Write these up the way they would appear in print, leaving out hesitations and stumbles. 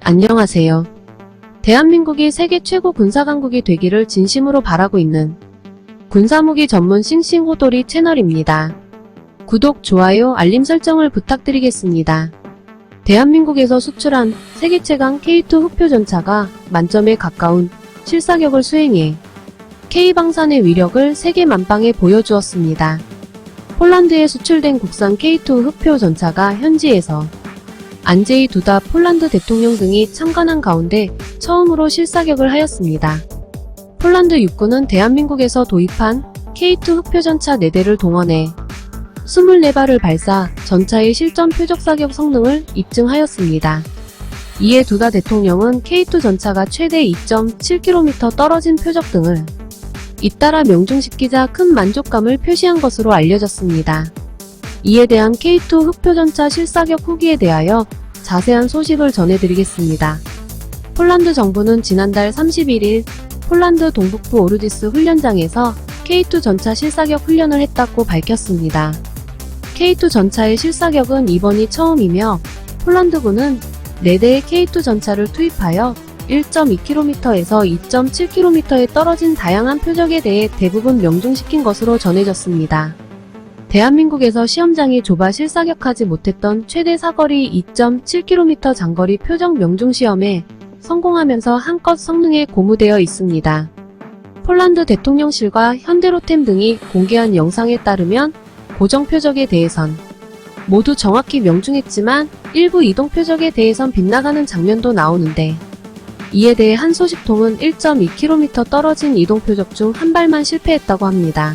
안녕하세요. 대한민국이 세계 최고 군사강국이 되기를 진심으로 바라고 있는 군사무기 전문 싱싱호돌이 채널입니다. 구독, 좋아요, 알림 설정을 부탁드리겠습니다. 대한민국에서 수출한 세계 최강 K2 흑표전차가 만점에 가까운 실사격을 수행해 K방산의 위력을 세계 만방에 보여주었습니다. 폴란드에 수출된 국산 K2 흑표전차가 현지에서 안제이 두다 폴란드 대통령 등이 참관한 가운데 처음으로 실사격을 하였습니다. 폴란드 육군은 대한민국에서 도입한 K2 흑표전차 4대를 동원해 24발을 발사, 전차의 실전 표적 사격 성능을 입증하였습니다. 이에 두다 대통령은 K2 전차가 최대 2.7km 떨어진 표적 등을 잇따라 명중시키자 큰 만족감을 표시한 것으로 알려졌습니다. 이에 대한 K2 흑표전차 실사격 후기에 대하여 자세한 소식을 전해드리겠습니다. 폴란드 정부는 지난달 31일 폴란드 동북부 오르디스 훈련장에서 K2 전차 실사격 훈련을 했다고 밝혔습니다. K2 전차의 실사격은 이번이 처음이며 폴란드군은 4대의 K2 전차를 투입하여 1.2km에서 2.7km에 떨어진 다양한 표적에 대해 대부분 명중시킨 것으로 전해졌습니다. 대한민국에서 시험장이 좁아 실사격하지 못했던 최대 사거리 2.7km 장거리 표적 명중시험에 성공하면서 한껏 성능에 고무되어 있습니다. 폴란드 대통령실과 현대로템 등이 공개한 영상에 따르면 고정 표적에 대해선 모두 정확히 명중했지만 일부 이동 표적에 대해선 빗나가는 장면도 나오는데 이에 대해 한 소식통은 1.2km 떨어진 이동 표적 중 한 발만 실패했다고 합니다.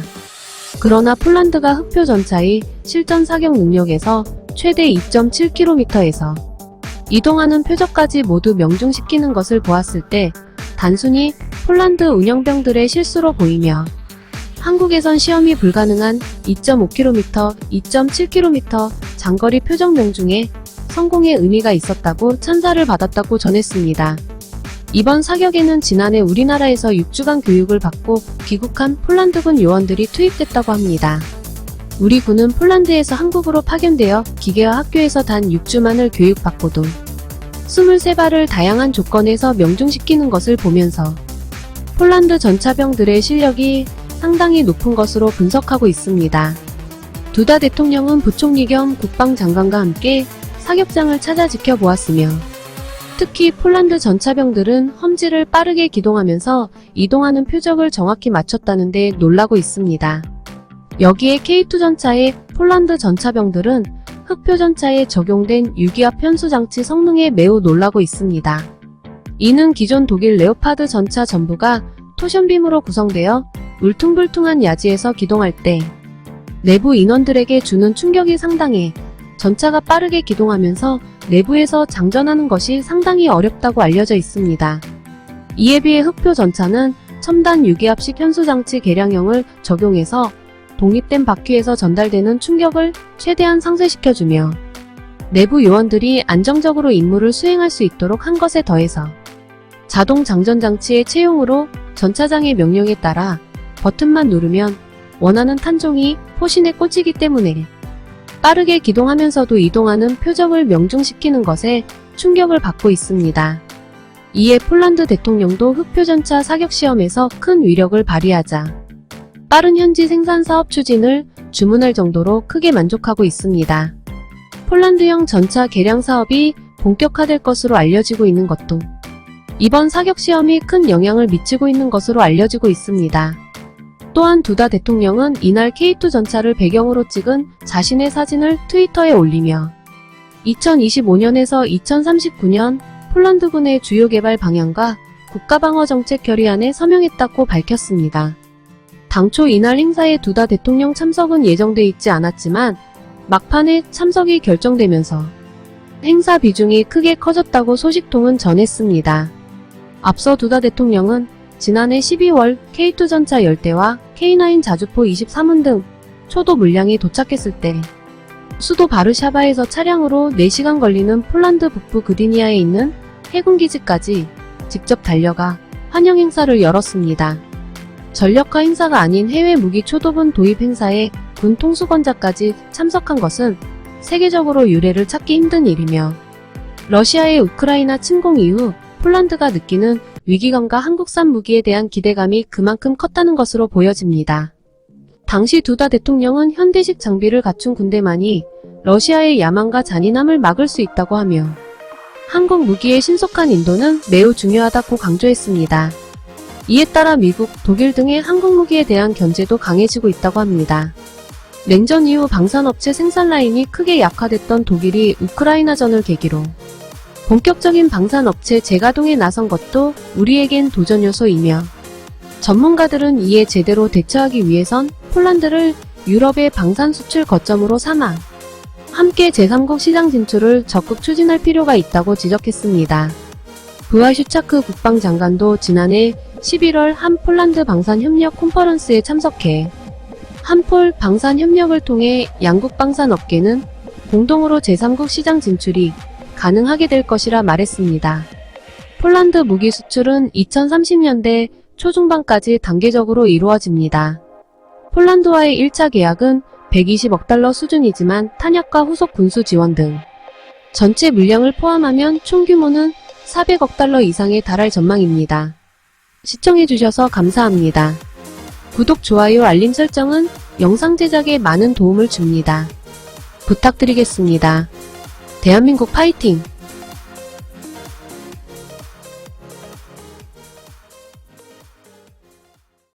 그러나 폴란드가 흑표 전차의 실전 사격 능력에서 최대 2.7km에서 이동하는 표적까지 모두 명중시키는 것을 보았을 때 단순히 폴란드 운영병들의 실수로 보이며 한국에선 시험이 불가능한 2.5km, 2.7km 장거리 표적 명중에 성공의 의미가 있었다고 찬사를 받았다고 전했습니다. 이번 사격에는 지난해 우리나라에서 6주간 교육을 받고 귀국한 폴란드군 요원들이 투입됐다고 합니다. 우리 군은 폴란드에서 한국으로 파견되어 기계화 학교에서 단 6주만을 교육받고도 23발을 다양한 조건에서 명중시키는 것을 보면서 폴란드 전차병들의 실력이 상당히 높은 것으로 분석하고 있습니다. 두다 대통령은 부총리 겸 국방장관과 함께 사격장을 찾아 지켜보았으며 특히 폴란드 전차병들은 험지를 빠르게 기동하면서 이동하는 표적을 정확히 맞췄다는 데 놀라고 있습니다. 여기에 K2 전차의 폴란드 전차병들은 흑표 전차에 적용된 유기압 편수장치 성능에 매우 놀라고 있습니다. 이는 기존 독일 레오파드 전차 전부가 토션빔으로 구성되어 울퉁불퉁한 야지에서 기동할 때 내부 인원들에게 주는 충격이 상당해 전차가 빠르게 기동하면서 내부에서 장전하는 것이 상당히 어렵다고 알려져 있습니다. 이에 비해 흑표 전차는 첨단 유기압식 현수장치 개량형을 적용해서 독립된 바퀴에서 전달되는 충격을 최대한 상쇄시켜주며 내부 요원들이 안정적으로 임무를 수행할 수 있도록 한 것에 더해서 자동 장전장치의 채용으로 전차장의 명령에 따라 버튼만 누르면 원하는 탄종이 포신에 꽂히기 때문에 빠르게 기동하면서도 이동하는 표적을 명중시키는 것에 충격을 받고 있습니다. 이에 폴란드 대통령도 흑표전차 사격시험에서 큰 위력을 발휘하자 빠른 현지 생산 사업 추진을 주문할 정도로 크게 만족하고 있습니다. 폴란드형 전차 개량 사업이 본격화될 것으로 알려지고 있는 것도 이번 사격시험이 큰 영향을 미치고 있는 것으로 알려지고 있습니다. 또한 두다 대통령은 이날 K2 전차를 배경으로 찍은 자신의 사진을 트위터에 올리며 2025년에서 2039년 폴란드군의 주요 개발 방향과 국가방어정책 결의안에 서명했다고 밝혔습니다. 당초 이날 행사에 두다 대통령 참석은 예정돼 있지 않았지만 막판에 참석이 결정되면서 행사 비중이 크게 커졌다고 소식통은 전했습니다. 앞서 두다 대통령은 지난해 12월 K2 전차 10대와 K9 자주포 23은 등 초도 물량이 도착했을 때 수도 바르샤바에서 차량으로 4시간 걸리는 폴란드 북부 그디니아에 있는 해군기지까지 직접 달려가 환영 행사를 열었습니다. 전력화 행사가 아닌 해외 무기 초도분 도입 행사에 군 통수권자까지 참석한 것은 세계적으로 유례를 찾기 힘든 일이며 러시아의 우크라이나 침공 이후 폴란드가 느끼는 위기감과 한국산 무기에 대한 기대감이 그만큼 컸다는 것으로 보여집니다. 당시 두다 대통령은 현대식 장비를 갖춘 군대만이 러시아의 야망과 잔인함을 막을 수 있다고 하며 한국 무기의 신속한 인도는 매우 중요하다고 강조했습니다. 이에 따라 미국, 독일 등의 한국 무기에 대한 견제도 강해지고 있다고 합니다. 냉전 이후 방산업체 생산 라인이 크게 약화됐던 독일이 우크라이나전을 계기로 본격적인 방산업체 재가동에 나선 것도 우리에겐 도전 요소이며 전문가들은 이에 제대로 대처하기 위해선 폴란드를 유럽의 방산 수출 거점으로 삼아 함께 제3국 시장 진출을 적극 추진할 필요가 있다고 지적했습니다. 브와슈차크 국방장관도 지난해 11월 한 폴란드 방산협력 컨퍼런스에 참석해 한폴 방산협력을 통해 양국 방산업계는 공동으로 제3국 시장 진출이 가능하게 될 것이라 말했습니다. 폴란드 무기 수출은 2030년대 초중반까지 단계적으로 이루어집니다. 폴란드와의 1차 계약은 120억 달러 수준이지만 탄약과 후속 군수 지원 등 전체 물량을 포함하면 총 규모는 400억 달러 이상에 달할 전망입니다. 시청해주셔서 감사합니다. 구독, 좋아요, 알림 설정은 영상 제작에 많은 도움을 줍니다. 부탁드리겠습니다. 대한민국 파이팅!